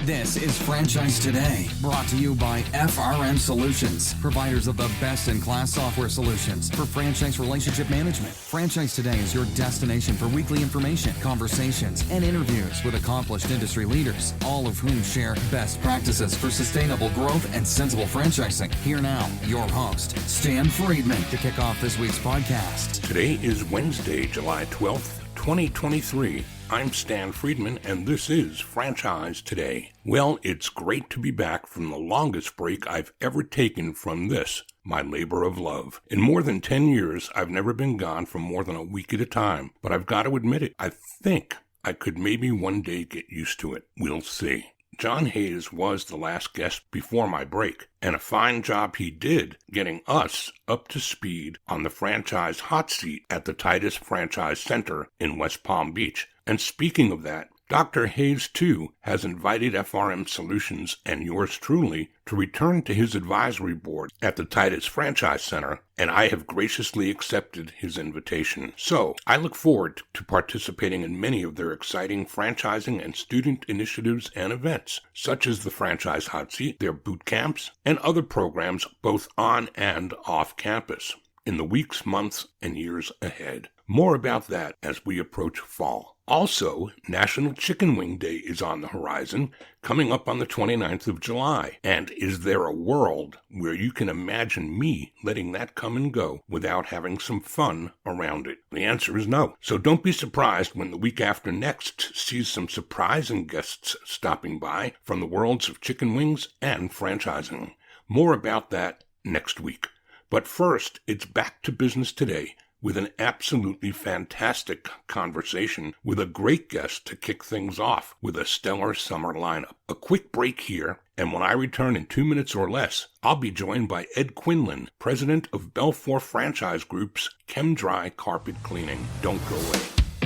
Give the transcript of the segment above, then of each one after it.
This is Franchise Today, brought to you by FRM Solutions, providers of the best-in-class software solutions for franchise relationship management. Franchise Today is your destination for weekly information, conversations, and interviews with accomplished industry leaders, all of whom share best practices for sustainable growth and sensible franchising. Here now, your host, Stan Friedman, to kick off this week's podcast. Today is Wednesday, July 12th, 2023. I'm Stan Friedman, and this is Franchise Today. Well, it's great to be back from the longest break I've ever taken from this, my labor of love. In more than 10 years, I've never been gone for more than a week at a time, but I've got to admit it, I think I could maybe one day get used to it. We'll see. John Hayes was the last guest before my break, and a fine job he did getting us up to speed on the franchise hot seat at the Titus Franchise Center in West Palm Beach. And speaking of that, Dr. Hayes, too, has invited FRM Solutions and yours truly to return to his advisory board at the Titus Franchise Center, and I have graciously accepted his invitation. So, I look forward to participating in many of their exciting franchising and student initiatives and events, such as the Franchise Hot Seat, their boot camps, and other programs both on and off campus in the weeks, months, and years ahead. More about that as we approach fall. Also, National Chicken Wing Day is on the horizon, coming up on the 29th of July. And is there a world where you can imagine me letting that come and go without having some fun around it? The answer is no. So don't be surprised when the week after next sees some surprising guests stopping by from the worlds of chicken wings and franchising. More about that next week. But first, it's back to business today, with an absolutely fantastic conversation with a great guest to kick things off with a stellar summer lineup. A quick break here, and when I return in 2 minutes or less, I'll be joined by Ed Quinlan, president of Belfour Franchise Group's Chem-Dry Carpet Cleaning. Don't go away.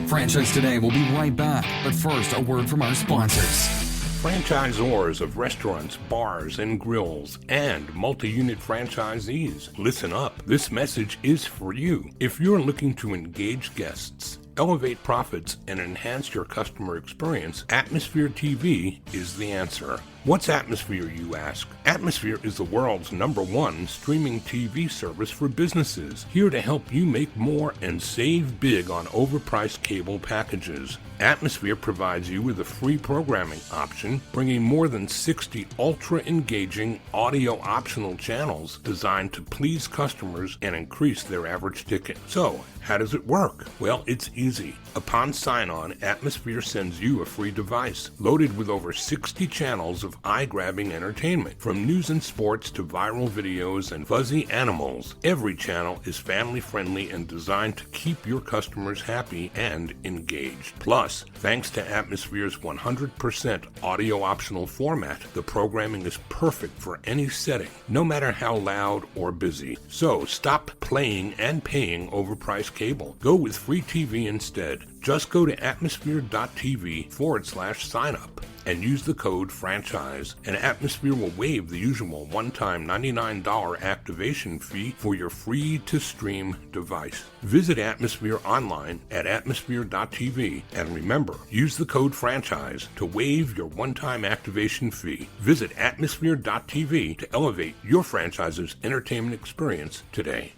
Franchise Today will be right back, but first, a word from our sponsors. Franchisors of restaurants, bars, and grills, and multi-unit franchisees, listen up. This message is for you. If you're looking to engage guests, elevate profits, and enhance your customer experience, Atmosphere TV is the answer. What's Atmosphere, you ask? Atmosphere is the world's #1 streaming TV service for businesses, here to help you make more and save big on overpriced cable packages. Atmosphere provides you with a free programming option, bringing more than 60 ultra-engaging audio-optional channels designed to please customers and increase their average ticket. So, how does it work? Well, it's easy. Upon sign-on, Atmosphere sends you a free device, loaded with over 60 channels of eye-grabbing entertainment. From news and sports to viral videos and fuzzy animals, every channel is family-friendly and designed to keep your customers happy and engaged. Plus, thanks to Atmosphere's 100% audio-optional format, the programming is perfect for any setting, no matter how loud or busy. So, stop playing and paying overpriced cable. Go with free TV instead. Just go to atmosphere.tv/sign-up and use the code FRANCHISE, and Atmosphere will waive the usual one-time $99 activation fee for your free-to-stream device. Visit Atmosphere online at atmosphere.tv, and remember, use the code FRANCHISE to waive your one-time activation fee. Visit atmosphere.tv to elevate your franchise's entertainment experience today.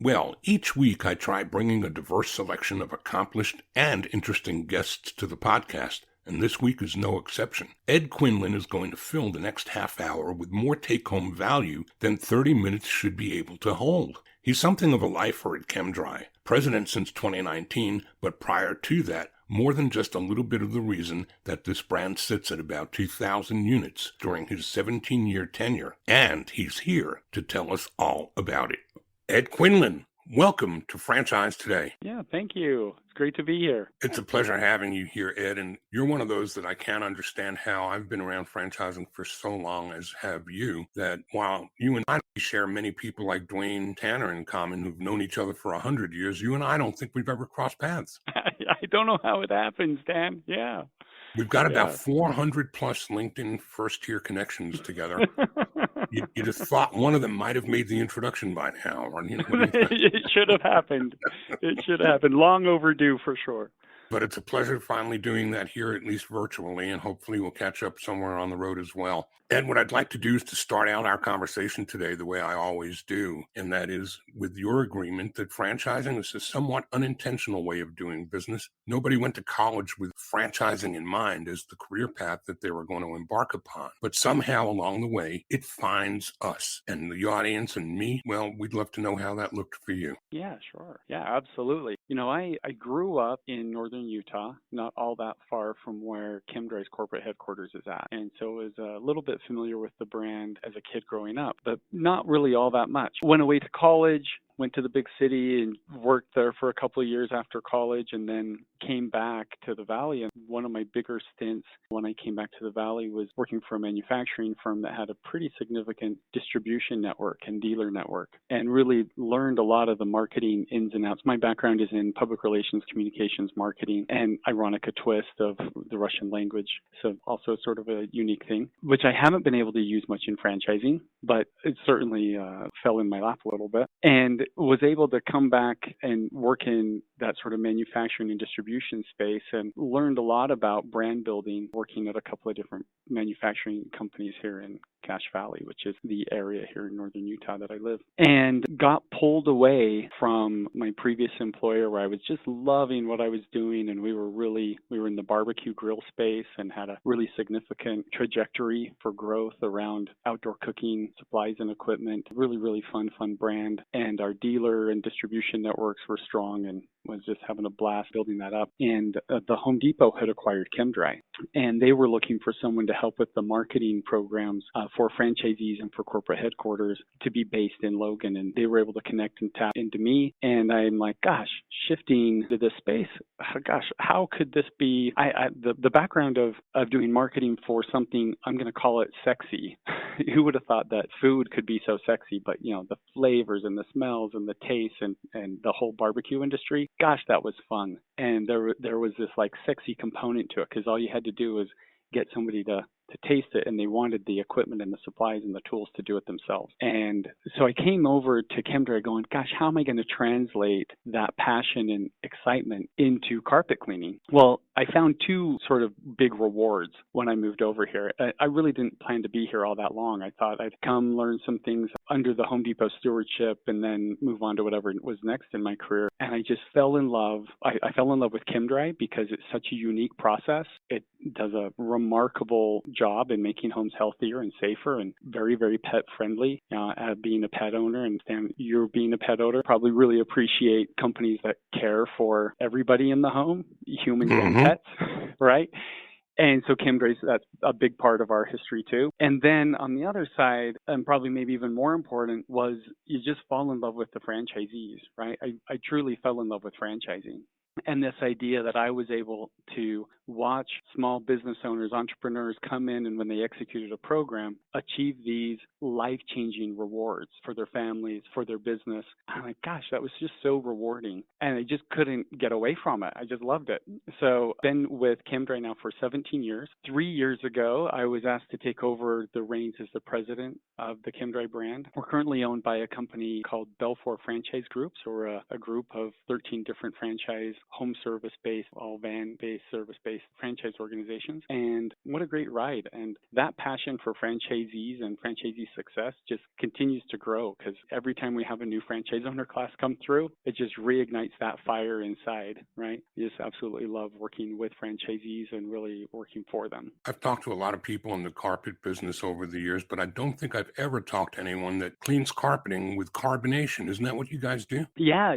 Well, each week I try bringing a diverse selection of accomplished and interesting guests to the podcast, and this week is no exception. Ed Quinlan is going to fill the next half hour with more take-home value than 30 minutes should be able to hold. He's something of a lifer at Chem-Dry, president since 2019, but prior to that, more than just a little bit of the reason that this brand sits at about 2,000 units during his 17-year tenure, and he's here to tell us all about it. Ed Quinlan, welcome to Franchise Today. Yeah, thank you. It's great to be here. It's a pleasure having you here, Ed, and you're one of those that I can't understand how I've been around franchising for so long, as have you, that while you and I share many people like Dwayne Tanner in common who've known each other for 100 years, you and I don't think we've ever crossed paths. I don't know how it happens, Dan. Yeah. We've got about 400 plus LinkedIn first-tier connections together. You just thought one of them might have made the introduction by now. Or, It should have happened. It should have happened. Long overdue for sure. But it's a pleasure finally doing that here, at least virtually, and hopefully we'll catch up somewhere on the road as well. And what I'd like to do is to start out our conversation today the way I always do, and that is with your agreement that franchising is a somewhat unintentional way of doing business. Nobody went to college with franchising in mind as the career path that they were going to embark upon. But somehow along the way, it finds us and the audience and me. Well, we'd love to know how that looked for you. Yeah, sure. Yeah, absolutely. I grew up in northern Utah, not all that far from where Chem-Dry's corporate headquarters is at. And so I was a little bit familiar with the brand as a kid growing up, but not really all that much. Went away to college, went to the big city and worked there for a couple of years after college, and then came back to the Valley. And one of my bigger stints when I came back to the Valley was working for a manufacturing firm that had a pretty significant distribution network and dealer network, and really learned a lot of the marketing ins and outs. My background is in public relations, communications, marketing, and ironic a twist of the Russian language. So also sort of a unique thing, which I haven't been able to use much in franchising, but it certainly fell in my lap a little bit. And was able to come back and work in that sort of manufacturing and distribution space, and learned a lot about brand building working at a couple of different manufacturing companies here in Cache Valley, which is the area here in northern Utah that I live, and got pulled away from my previous employer where I was just loving what I was doing. And we were in the barbecue grill space and had a really significant trajectory for growth around outdoor cooking supplies and equipment. Really, really fun brand. And our dealer and distribution networks were strong, and was just having a blast building that up. And the Home Depot had acquired Chem-Dry, and they were looking for someone to help with the marketing programs for franchisees and for corporate headquarters to be based in Logan. And they were able to connect and tap into me. And I'm like, gosh, shifting to this space, gosh, how could this be? The background of doing marketing for something, I'm going to call it sexy. Who would have thought that food could be so sexy? But, the flavors and the smells and the tastes and the whole barbecue industry, gosh, that was fun. And there was this like sexy component to it, because all you had to do was get somebody to taste it, and they wanted the equipment and the supplies and the tools to do it themselves. And so I came over to Chem-Dry going, gosh, how am I going to translate that passion and excitement into carpet cleaning? Well, I found two sort of big rewards when I moved over here. I really didn't plan to be here all that long. I thought I'd come learn some things under the Home Depot stewardship and then move on to whatever was next in my career. And I just fell in love. I fell in love with Chem-Dry because it's such a unique process. It does a remarkable job in making homes healthier and safer and very, very pet friendly. Being a pet owner, and Stan, you're being a pet owner, probably really appreciate companies that care for everybody in the home, humans and pets, right? And so Chem-Dry, that's a big part of our history too. And then on the other side, and probably maybe even more important, was you just fall in love with the franchisees, right? I truly fell in love with franchising. And this idea that I was able to watch small business owners, entrepreneurs come in, and when they executed a program, achieve these life-changing rewards for their families, for their business. I'm like, gosh, that was just so rewarding. And I just couldn't get away from it. I just loved it. So been with Chem-Dry now for 17 years. 3 years ago, I was asked to take over the reins as the president of the Chem-Dry brand. We're currently owned by a company called Belfour Franchise Group. So we're a group of 13 different franchise, home service-based, all van-based, service-based franchise organizations. And what a great ride. And that passion for franchisees and franchisee success just continues to grow, because every time we have a new franchise owner class come through, it just reignites that fire inside, right? I just absolutely love working with franchisees and really working for them. I've talked to a lot of people in the carpet business over the years, but I don't think I've ever talked to anyone that cleans carpeting with carbonation. Isn't that what you guys do? Yeah.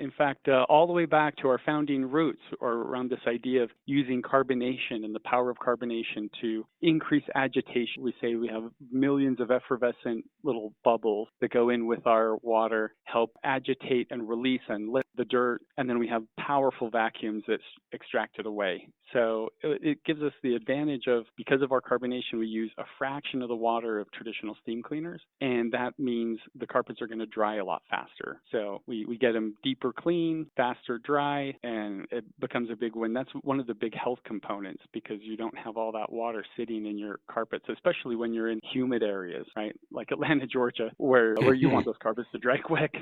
In fact, all the way back to our founding roots, or around this idea of using carbonation and the power of carbonation to increase agitation. We say we have millions of effervescent little bubbles that go in with our water, help agitate and release and lift the dirt, and then we have powerful vacuums that extract it away. So it gives us the advantage of, because of our carbonation, we use a fraction of the water of traditional steam cleaners, and that means the carpets are going to dry a lot faster. So we get them deeper clean, faster dry, and it becomes a big win. That's one of the big health health components because you don't have all that water sitting in your carpets, especially when you're in humid areas, right? Like Atlanta, Georgia, where you want those carpets to dry quick.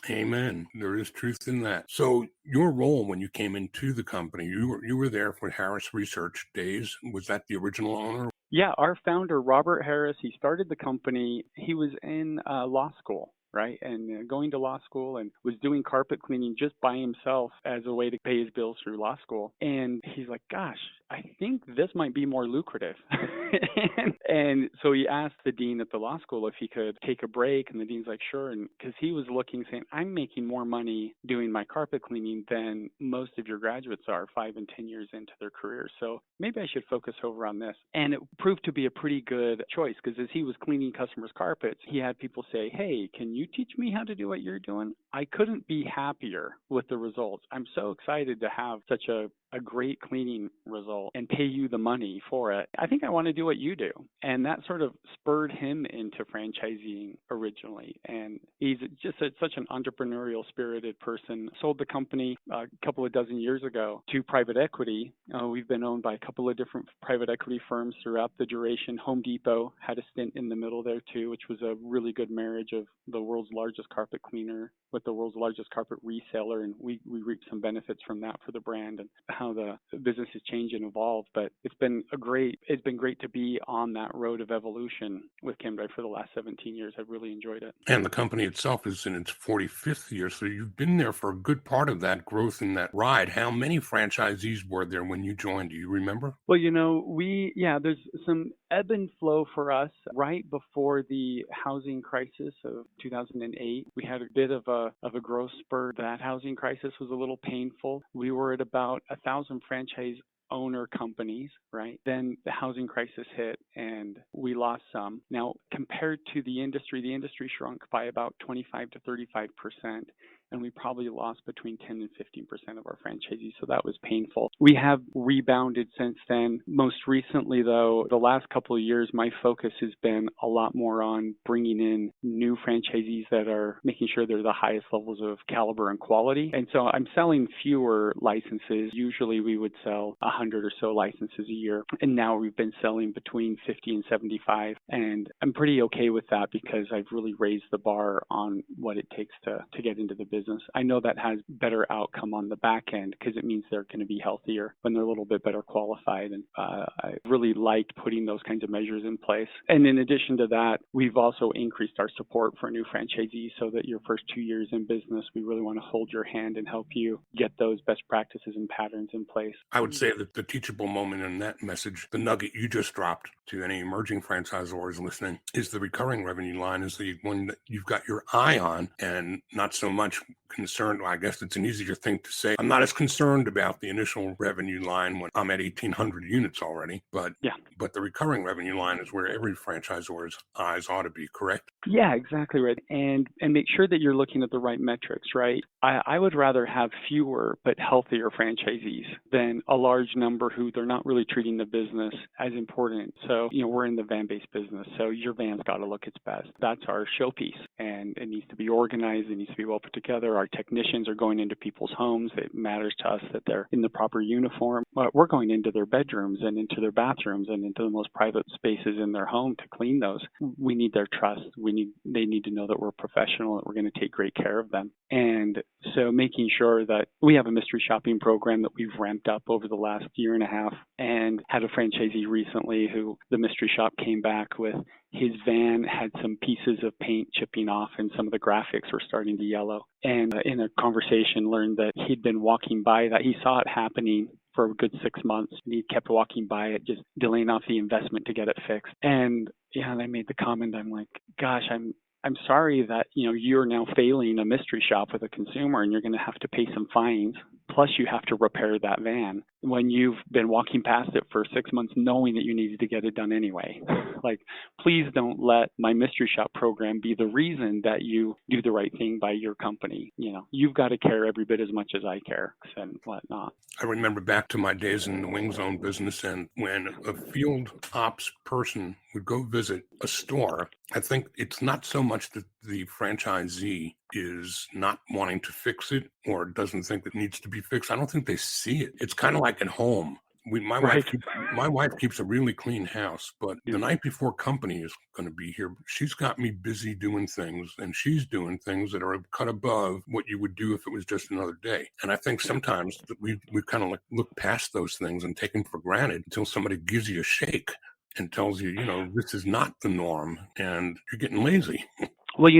Amen. There is truth in that. So your role when you came into the company, you were there for Harris Research days. Was that the original owner? Yeah, our founder, Robert Harris, he started the company. He was in law school, right? And going to law school and was doing carpet cleaning just by himself as a way to pay his bills through law school. And he's like, gosh, I think this might be more lucrative. and so he asked the dean at the law school if he could take a break. And the dean's like, sure. And because he was looking, saying, I'm making more money doing my carpet cleaning than most of your graduates are 5 and 10 years into their career. So maybe I should focus over on this. And it proved to be a pretty good choice because as he was cleaning customers' carpets, he had people say, hey, can you teach me how to do what you're doing? I couldn't be happier with the results. I'm so excited to have such a great cleaning result and pay you the money for it. I think I want to do what you do. And that sort of spurred him into franchising originally. And he's just such an entrepreneurial spirited person. Sold the company a couple of dozen years ago to private equity. We've been owned by a couple of different private equity firms throughout the duration. Home Depot had a stint in the middle there too, which was a really good marriage of the world's largest carpet cleaner with the world's largest carpet reseller. And we reaped some benefits from that for the brand and how the business has changed and evolved. But it's been great to be on that road of evolution with Chem-Dry for the last 17 years. I've really enjoyed it. And the company itself is in its 45th year. So you've been there for a good part of that growth and that ride. How many franchisees were there when you joined? Do you remember? Well, there's some ebb and flow for us. Right before the housing crisis of 2008, we had a bit of a growth spurt. That housing crisis was a little painful. We were at about 1,000 franchise owner companies, right? Then the housing crisis hit and we lost some. Now, compared to the industry shrunk by about 25 to 35%. And we probably lost between 10 and 15% of our franchisees. So that was painful. We have rebounded since then. Most recently, though, the last couple of years, my focus has been a lot more on bringing in new franchisees that are making sure they're the highest levels of caliber and quality. And so I'm selling fewer licenses. Usually we would sell 100 or so licenses a year. And now we've been selling between 50 and 75. And I'm pretty okay with that because I've really raised the bar on what it takes to get into the business. I know that has better outcome on the back end because it means they're going to be healthier when they're a little bit better qualified. And I really liked putting those kinds of measures in place. And in addition to that, we've also increased our support for new franchisees so that your first 2 years in business, we really want to hold your hand and help you get those best practices and patterns in place. I would say that the teachable moment in that message, the nugget you just dropped to any emerging franchisors listening, is the recurring revenue line is the one that you've got your eye on and not so much concerned. Well, I guess it's an easier thing to say. I'm not as concerned about the initial revenue line when I'm at 1,800 units already, but the recurring revenue line is where every franchisor's eyes ought to be, correct? Yeah, exactly right. And make sure that you're looking at the right metrics, right? I would rather have fewer but healthier franchisees than a large number who they're not really treating the business as important. So, we're in the van-based business, so your van's got to look its best. That's our showpiece, and it needs to be organized. It needs to be well put together. Our technicians are going into people's homes. It matters to us that they're in the proper uniform. But we're going into their bedrooms and into their bathrooms and into the most private spaces in their home to clean those. We need their trust. They need to know that we're professional, that we're going to take great care of them. And so making sure that we have a mystery shopping program that we've ramped up over the last year and a half, and had a franchisee recently who the mystery shop came back with his van had some pieces of paint chipping off and some of the graphics were starting to yellow. And in a conversation learned that he'd been walking by that. He saw it happening for a good 6 months. And he kept walking by it, just delaying off the investment to get it fixed. And I made the comment, I'm like, gosh, I'm sorry that, you're now failing a mystery shop with a consumer and you're going to have to pay some fines. Plus you have to repair that van when you've been walking past it for 6 months knowing that you needed to get it done anyway. Like, please don't let my mystery shop program be the reason that you do the right thing by your company. You've got to care every bit as much as I care and whatnot. I remember back to my days in the wing zone business, and when a field ops person would go visit a store, I think it's not so much that the franchisee is not wanting to fix it or doesn't think it needs to be fixed. I don't think they see it. It's kind of like at home. My Right. wife keeps a really clean house, but the Yeah. night before company is going to be here, she's got me busy doing things, and she's doing things that are cut above what you would do if it was just another day. And I think sometimes that we kind of like look past those things and take them for granted until somebody gives you a shake and tells you, this is not the norm, and you're getting lazy. Well,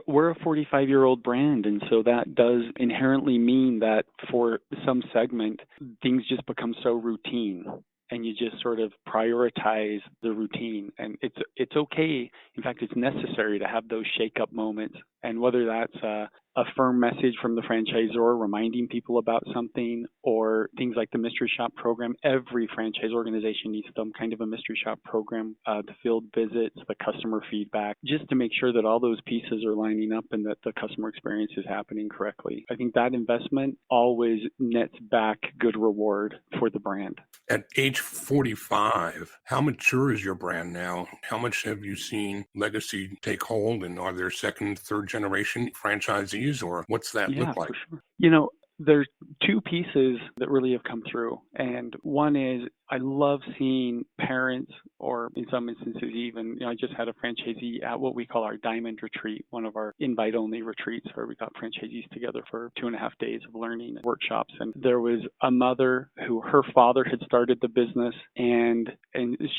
we're a 45-year-old brand, and so that does inherently mean that for some segment, things just become so routine, and you just sort of prioritize the routine. And it's okay. In fact, it's necessary to have those shake-up moments. And whether that's a firm message from the franchisor reminding people about something, or things like the mystery shop program. Every franchise organization needs some kind of a mystery shop program, the field visits, the customer feedback, just to make sure that all those pieces are lining up and that the customer experience is happening correctly. I think that investment always nets back good reward for the brand. At age 45, how mature is your brand now? How much have you seen legacy take hold, and are there second, third generation franchisees, or what's that look like? For sure. There's two pieces that really have come through. And one is I love seeing parents, or in some instances even, I just had a franchisee at what we call our Diamond Retreat, one of our invite-only retreats where we got franchisees together for 2.5 days of learning and workshops. And there was a mother who her father had started the business, and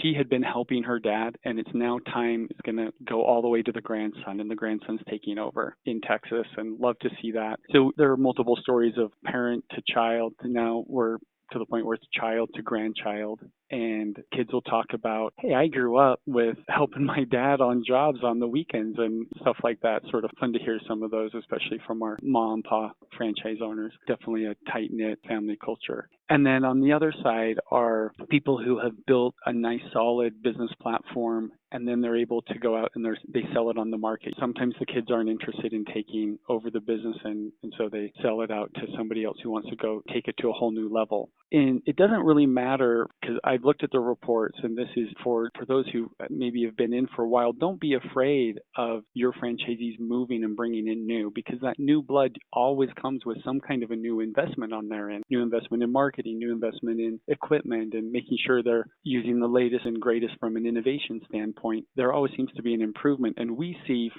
she had been helping her dad, and it's now time. It's going to go all the way to the grandson, and the grandson's taking over in Texas, and love to see that. So there are multiple stories of parent to child. Now we're to the point where it's child to grandchild, and kids will talk about, hey, I grew up with helping my dad on jobs on the weekends and stuff like that. Sort of fun to hear some of those, especially from our mom and pa franchise owners. Definitely a tight-knit family culture. And then on the other side are people who have built a nice, solid business platform, and then they're able to go out and they sell it on the market. Sometimes the kids aren't interested in taking over the business, and so they sell it out to somebody else who wants to go take it to a whole new level. And it doesn't really matter, because I've looked at the reports, and this is for those who maybe have been in for a while. Don't be afraid of your franchisees moving and bringing in new, because that new blood always comes with some kind of a new investment on their end. New investment in marketing, new investment in equipment, and making sure they're using the latest and greatest from an innovation standpoint. There always seems to be an improvement. And we see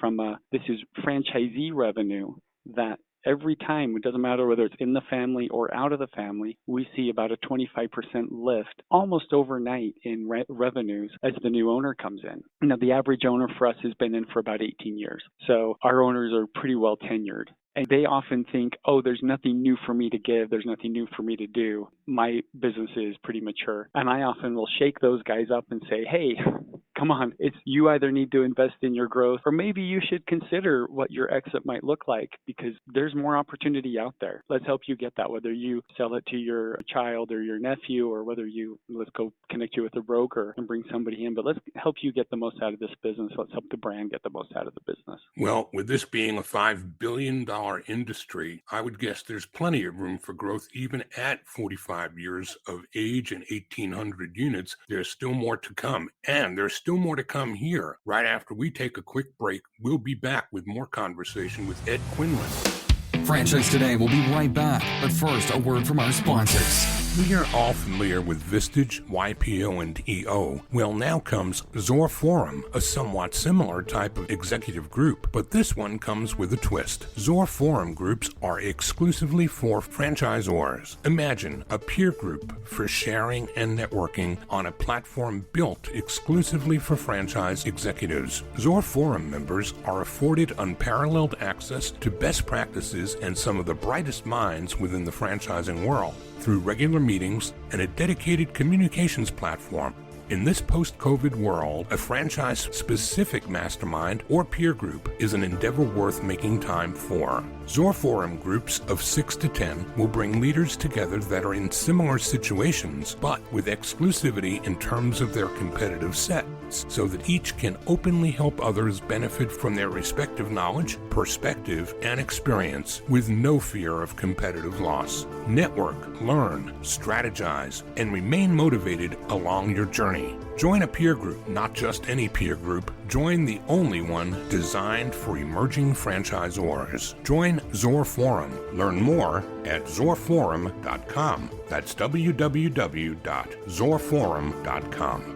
this is franchisee revenue, that every time, it doesn't matter whether it's in the family or out of the family, we see about a 25% lift almost overnight in revenues as the new owner comes in. Now, the average owner for us has been in for about 18 years. So our owners are pretty well tenured. And they often think, oh, there's nothing new for me to give. There's nothing new for me to do. My business is pretty mature. And I often will shake those guys up and say, hey, come on, you either need to invest in your growth, or maybe you should consider what your exit might look like, because there's more opportunity out there. Let's help you get that, whether you sell it to your child or your nephew, or whether let's go connect you with a broker and bring somebody in. But let's help you get the most out of this business. Let's help the brand get the most out of the business. Well, with this being a $5 billion industry, I would guess there's plenty of room for growth even at 45 years of age and 1,800 units. There's still more to come, and there's still more to come here. Right after we take a quick break, we'll be back with more conversation with Ed Quinlan. Franchise Today will be right back, but first, a word from our sponsors. We are all familiar with Vistage, YPO, and EO. Well, now comes Zor Forum, a somewhat similar type of executive group, but this one comes with a twist. Zor Forum groups are exclusively for franchisors. Imagine a peer group for sharing and networking on a platform built exclusively for franchise executives. Zor Forum members are afforded unparalleled access to best practices and some of the brightest minds within the franchising world through regular meetings and a dedicated communications platform. In this post-COVID world, a franchise-specific mastermind or peer group is an endeavor worth making time for. Zor Forum groups of 6 to 10 will bring leaders together that are in similar situations, but with exclusivity in terms of their competitive sets, so that each can openly help others benefit from their respective knowledge, perspective, and experience with no fear of competitive loss. Network, learn, strategize, and remain motivated along your journey. Join a peer group, not just any peer group. Join the only one designed for emerging franchisors. Join Join Zorforum. Learn more at zorforum.com. That's www.zorforum.com.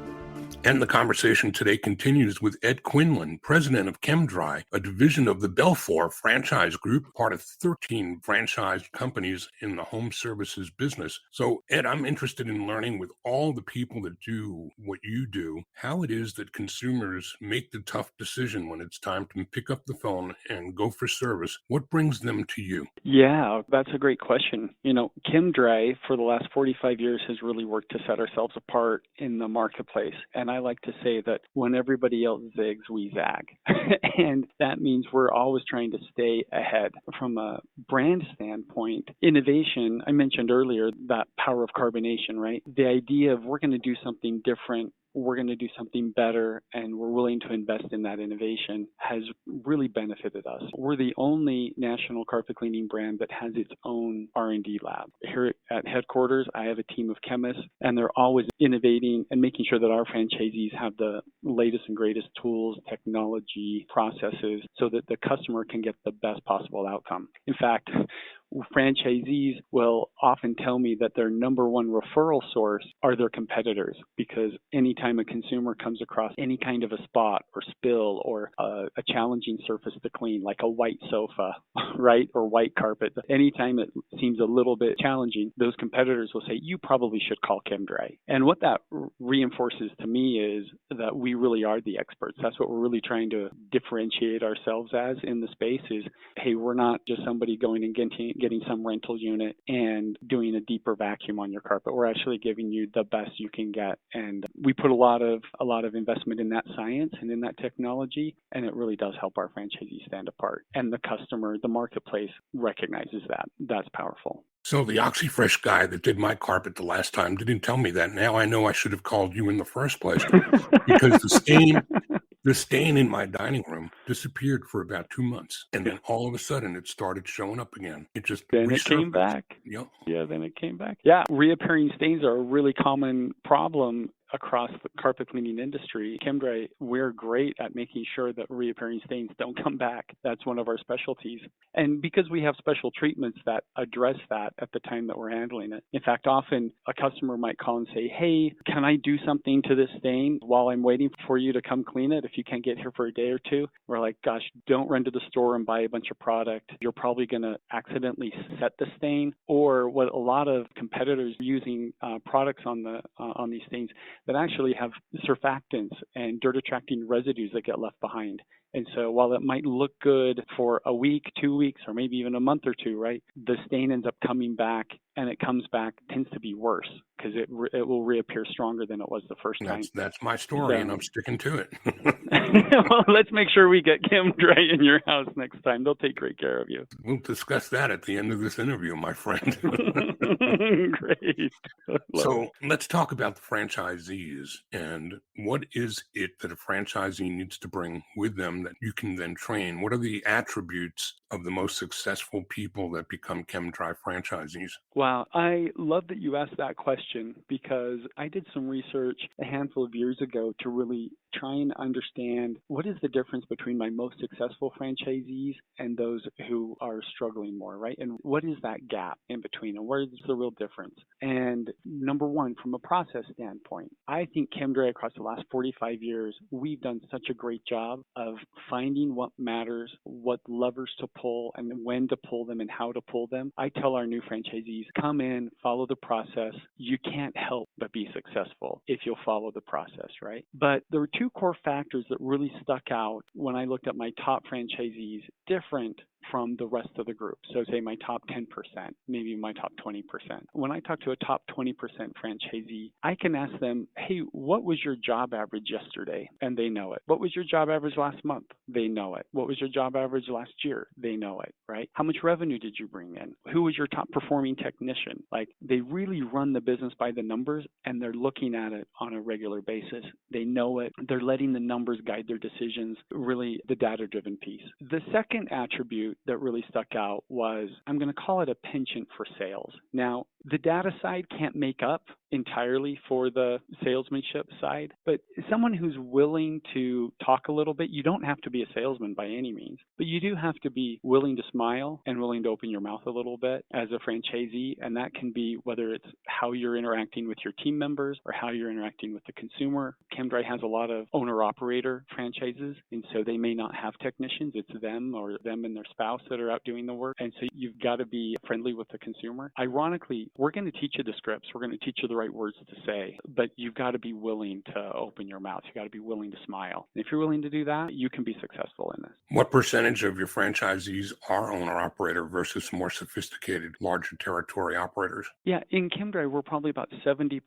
And the conversation today continues with Ed Quinlan, president of Chem-Dry, a division of the Belfour franchise group, part of 13 franchised companies in the home services business. So, Ed, I'm interested in learning with all the people that do what you do, how it is that consumers make the tough decision when it's time to pick up the phone and go for service. What brings them to you? Yeah, that's a great question. Chem-Dry for the last 45 years has really worked to set ourselves apart in the marketplace. And I like to say that when everybody else zigs, we zag. And that means we're always trying to stay ahead. From a brand standpoint, innovation, I mentioned earlier that power of carbonation, right? The idea of we're going to do something different, we're going to do something better, and we're willing to invest in that innovation has really benefited us. We're the only national carpet cleaning brand that has its own R&D lab. Here at headquarters, I have a team of chemists, and they're always innovating and making sure that our franchisees have the latest and greatest tools, technology, processes, so that the customer can get the best possible outcome. In fact, franchisees will often tell me that their number one referral source are their competitors, because anytime a consumer comes across any kind of a spot or spill or a challenging surface to clean, like a white sofa, right, or white carpet, anytime it seems a little bit challenging, those competitors will say, you probably should call Chem-Dry. And what that reinforces to me is that we really are the experts. That's what we're really trying to differentiate ourselves as in the space is, hey, we're not just somebody going and getting some rental unit and doing a deeper vacuum on your carpet. We're actually giving you the best you can get. And we put a lot of investment in that science and in that technology, and it really does help our franchisees stand apart. And the customer, the marketplace recognizes that. That's powerful. So the OxyFresh guy that did my carpet the last time didn't tell me that. Now I know I should have called you in the first place because the stain in my dining room disappeared for about 2 months. And then all of a sudden it started showing up again. It just Then it came back. Yep. Yeah, then it came back. Yeah, reappearing stains are a really common problem across the carpet cleaning industry. Chem-Dry, we're great at making sure that reappearing stains don't come back. That's one of our specialties. And because we have special treatments that address that at the time that we're handling it. In fact, often a customer might call and say, hey, can I do something to this stain while I'm waiting for you to come clean it if you can't get here for a day or two? We're like, gosh, don't run to the store and buy a bunch of product. You're probably going to accidentally set the stain, or what a lot of competitors using products on these stains that actually have surfactants and dirt attracting residues that get left behind. And so while it might look good for a week, 2 weeks, or maybe even a month or two, right, the stain ends up coming back, and it comes back, tends to be worse because it will reappear stronger than it was the first time. That's my story, and I'm sticking to it. Well, let's make sure we get Chem-Dry in your house next time. They'll take great care of you. We'll discuss that at the end of this interview, my friend. Great. So let's talk about the franchisees and what is it that a franchisee needs to bring with them that you can then train? What are the attributes of the most successful people that become Chem-Dry franchisees? Wow. I love that you asked that question because I did some research a handful of years ago to really try and understand what is the difference between my most successful franchisees and those who are struggling more, right? And what is that gap in between and where is the real difference? And number one, from a process standpoint, I think Chem-Dry across the last 45 years, we've done such a great job of finding what matters, what levers to pull and when to pull them and how to pull them. I tell our new franchisees, come in, follow the process. You can't help but be successful if you'll follow the process, right? But there were two core factors that really stuck out when I looked at my top franchisees, different from the rest of the group. So say my top 10%, maybe my top 20%. When I talk to a top 20% franchisee, I can ask them, hey, what was your job average yesterday? And they know it. What was your job average last month? They know it. What was your job average last year? They know it, right? How much revenue did you bring in? Who was your top performing technician? Like they really run the business by the numbers and they're looking at it on a regular basis. They know it. They're letting the numbers guide their decisions, really the data-driven piece. The second attribute that really stuck out was, I'm going to call it a penchant for sales. Now, the data side can't make up entirely for the salesmanship side, but someone who's willing to talk a little bit, you don't have to be a salesman by any means, but you do have to be willing to smile and willing to open your mouth a little bit as a franchisee. And that can be whether it's how you're interacting with your team members or how you're interacting with the consumer. Chem-Dry has a lot of owner-operator franchises, and so they may not have technicians. It's them or them and their spouse that are out doing the work. And so you've got to be friendly with the consumer. Ironically, we're going to teach you the scripts. We're going to teach you the right words to say, but you've got to be willing to open your mouth. You've got to be willing to smile. And if you're willing to do that, you can be successful in this. What percentage of your franchisees are owner-operator versus more sophisticated, larger territory operators? Yeah, in Chem-Dry, we're probably about 70%.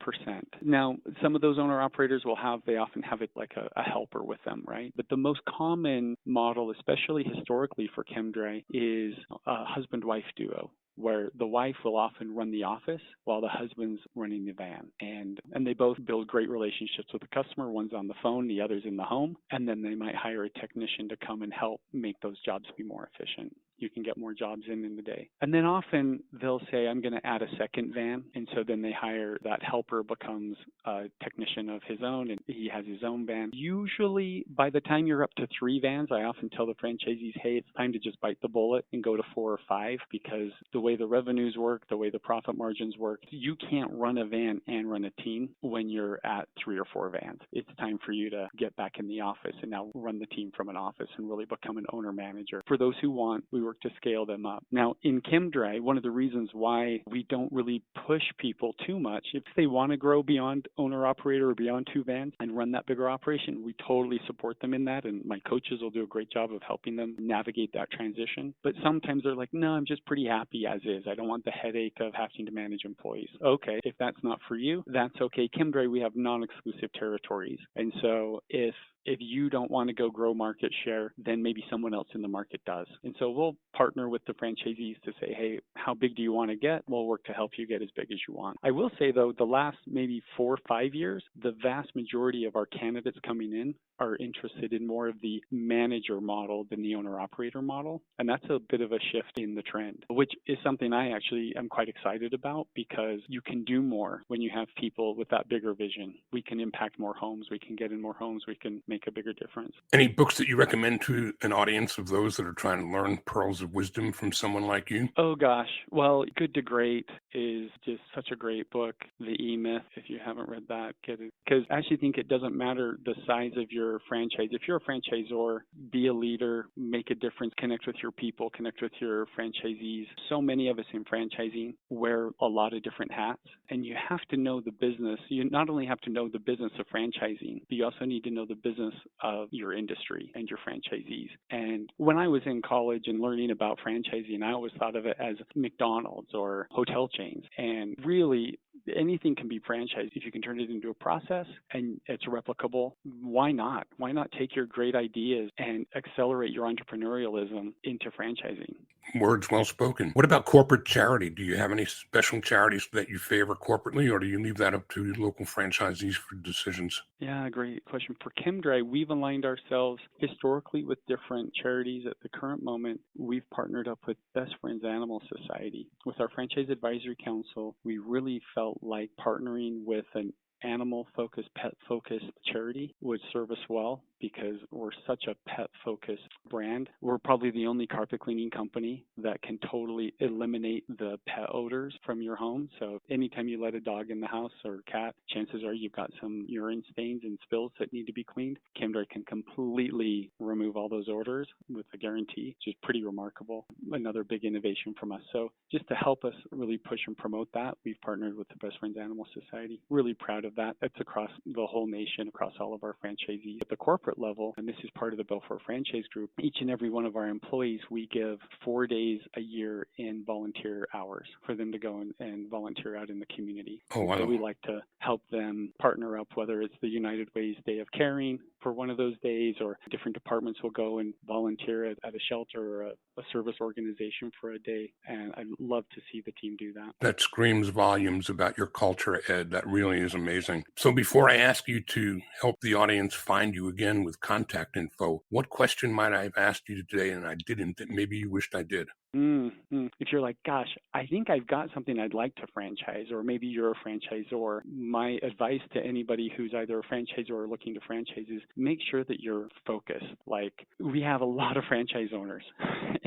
Now, some of those owner-operators they often have it like a helper with them, right? But the most common model, especially historically for Chem-Dry, is a husband-wife duo, where the wife will often run the office while the husband's running the van. And they both build great relationships with the customer. One's on the phone, the other's in the home. And then they might hire a technician to come and help make those jobs be more efficient. You can get more jobs in the day. And then often they'll say, I'm going to add a second van. And so then they hire that helper becomes a technician of his own, and he has his own van. Usually by the time you're up to 3 vans, I often tell the franchisees, hey, it's time to just bite the bullet and go to 4 or 5, because the way the revenues work, the way the profit margins work, you can't run a van and run a team when you're at 3 or 4 vans. It's time for you to get back in the office and now run the team from an office and really become an owner manager. For those who want, we work to scale them up. Now, in Chem-Dry, one of the reasons why we don't really push people too much, if they want to grow beyond owner operator or beyond 2 vans and run that bigger operation, we totally support them in that. And my coaches will do a great job of helping them navigate that transition. But sometimes they're like, no, I'm just pretty happy as is. I don't want the headache of having to manage employees. Okay, if that's not for you, that's okay. Chem-Dry, we have non-exclusive territories. And so if you don't want to go grow market share, then maybe someone else in the market does. And so we'll partner with the franchisees to say, hey, how big do you want to get? We'll work to help you get as big as you want. I will say, though, the last maybe 4 or 5 years, the vast majority of our candidates coming in are interested in more of the manager model than the owner-operator model. And that's a bit of a shift in the trend, which is something I actually am quite excited about, because you can do more when you have people with that bigger vision. We can impact more homes. We can get in more homes. We can make a bigger difference. Any books that you recommend to an audience of those that are trying to learn pearls of wisdom from someone like you? Oh, gosh. Well, Good to Great is just such a great book. The E-Myth, if you haven't read that, get it. Because I actually think it doesn't matter the size of your franchise. If you're a franchisor, be a leader, make a difference, connect with your people, connect with your franchisees. So many of us in franchising wear a lot of different hats, and you have to know the business. You not only have to know the business of franchising, but you also need to know the business of your industry and your franchisees. And when I was in college and learning about franchising, I always thought of it as McDonald's or hotel chains. And really, anything can be franchised if you can turn it into a process and it's replicable. Why not? Why not take your great ideas and accelerate your entrepreneurialism into franchising? Words well spoken. What about corporate charity? Do you have any special charities that you favor corporately, or do you leave that up to local franchisees for decisions? Yeah, great question. For Chem-Dry, we've aligned ourselves historically with different charities. At the current moment, we've partnered up with Best Friends Animal Society. With our Franchise Advisory Council, we really felt like partnering with an animal-focused, pet-focused charity would serve us well, because we're such a pet-focused brand. We're probably the only carpet cleaning company that can totally eliminate the pet odors from your home. So anytime you let a dog in the house or cat, chances are you've got some urine stains and spills that need to be cleaned. Chem-Dry can completely remove all those odors with a guarantee, which is pretty remarkable. Another big innovation from us. So just to help us really push and promote that, we've partnered with the Best Friends Animal Society. Really proud of that. That's across the whole nation, across all of our franchisees. At the corporate level, and this is part of the Belfort Franchise Group, each and every one of our employees, we give 4 days a year in volunteer hours for them to go and volunteer out in the community. Oh, wow. So we like to help them partner up, whether it's the United Way's Day of Caring for one of those days, or different departments will go and volunteer at a shelter or a service organization for a day. And I'd love to see the team do that. That screams volumes about your culture, Ed. That really is amazing. So before I ask you to help the audience find you again with contact info, what question might I have asked you today and I didn't that maybe you wished I did? If you're like, gosh, I think I've got something I'd like to franchise, or maybe you're a franchisor, my advice to anybody who's either a franchisor or looking to franchise is make sure that you're focused. Like, we have a lot of franchise owners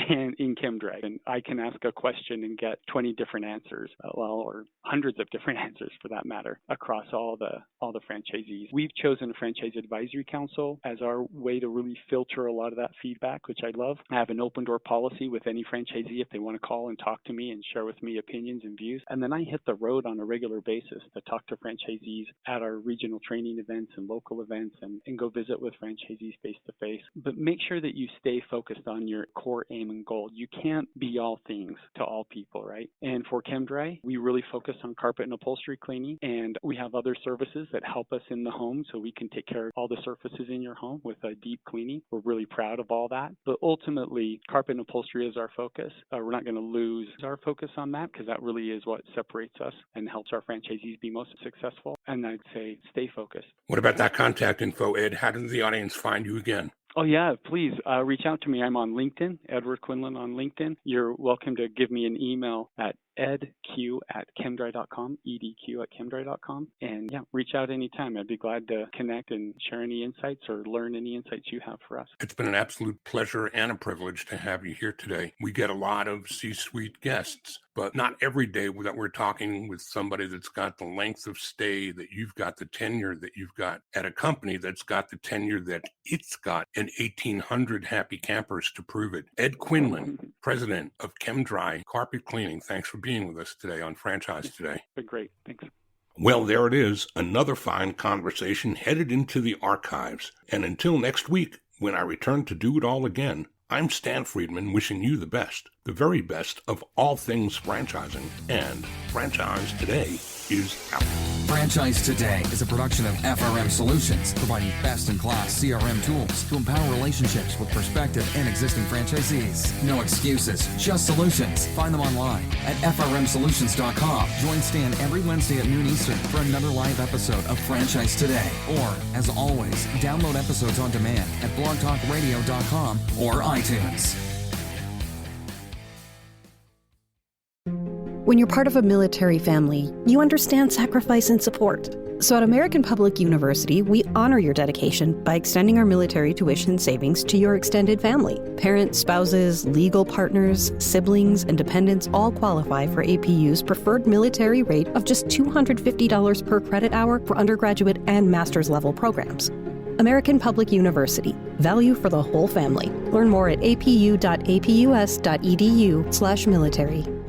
and in Chem-Dry, and I can ask a question and get 20 different answers, or hundreds of different answers for that matter, across all the franchisees. We've chosen a franchise advisory council as our way to really filter a lot of that feedback, which I love. I have an open door policy with any franchisee if they want to call and talk to me and share with me opinions and views. And then I hit the road on a regular basis to talk to franchisees at our regional training events and local events and go visit with franchisees face to face. But make sure that you stay focused on your core aim and goal. You can't be all things to all people, right? And for Chem-Dry, we really focus on carpet and upholstery cleaning, and we have other services that help us in the home so we can take care of all the surfaces in your home with a deep cleaning. We're really proud of all that. But ultimately, carpet and upholstery is our focus. We're not going to lose our focus on that because that really is what separates us and helps our franchisees be most successful. And I'd say stay focused. What about that contact info, Ed? How does the audience find you again? Oh, yeah, please reach out to me. I'm on LinkedIn, Edward Quinlan on LinkedIn. You're welcome to give me an email at edq@chemdry.com, edq@chemdry.com. And yeah, reach out anytime. I'd be glad to connect and share any insights or learn any insights you have for us. It's been an absolute pleasure and a privilege to have you here today. We get a lot of C-suite guests, but not every day that we're talking with somebody that's got the length of stay that you've got, the tenure that you've got at a company that's got the tenure that it's got, and 1,800 happy campers to prove it. Ed Quinlan, president of Chem-Dry Carpet Cleaning. Thanks for being with us today on Franchise Today. Been great. Thanks. Well, there it is, another fine conversation headed into the archives. And until next week, when I return to do it all again, I'm Stan Friedman wishing you the best, the very best of all things franchising. And Franchise Today is out. Franchise Today is a production of FRM Solutions, providing best-in-class CRM tools to empower relationships with prospective and existing franchisees. No excuses, just solutions. Find them online at frmsolutions.com. Join Stan every Wednesday at noon Eastern for another live episode of Franchise Today. Or, as always, download episodes on demand at blogtalkradio.com or iTunes. When you're part of a military family, you understand sacrifice and support. So at American Public University, we honor your dedication by extending our military tuition savings to your extended family. Parents, spouses, legal partners, siblings, and dependents all qualify for APU's preferred military rate of just $250 per credit hour for undergraduate and master's level programs. American Public University. Value for the whole family. Learn more at apu.apus.edu/military.